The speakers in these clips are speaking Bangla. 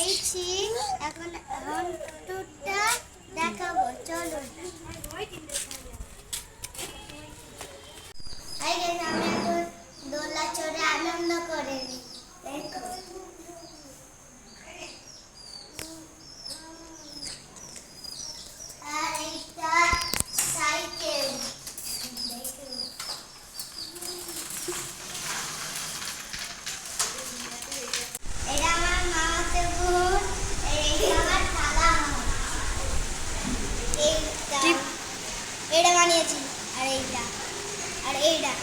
এইছি এখন এখন টুকটা দেখাবো, চলুন। আমি এখন দোলা চড়ে আনন্দ করে নি, দেখো। আর এইটা সাইকেল, দেখুন। এটা আমার মামাতো বোন, এইটা আমার খালা মামা। এইটা বানিয়েছি, আর এইটা আর এইটা।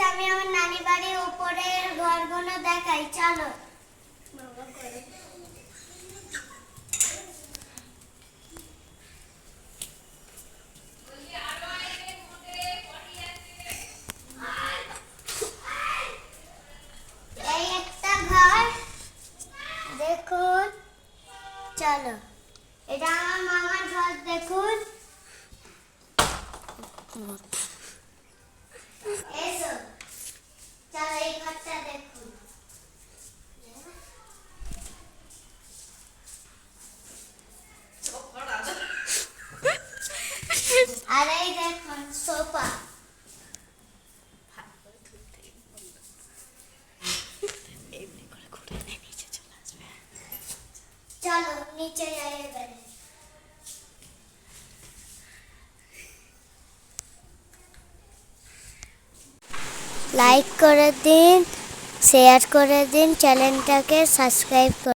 আমি আমার নানি বাড়ির উপরের ঘরগুলো দেখাই, চলো। এই একটা ঘর দেখুন, চলো। এটা আমার মামার ঘর, দেখুন। এসো, চলো এই ঘরটা দেখুন। আর এই দেখুন সোফা। চলো নিচে যাই এবারে। লাইক করে দিন, শেয়ার করে দিন, চ্যানেলটাকে সাবস্ক্রাইব করে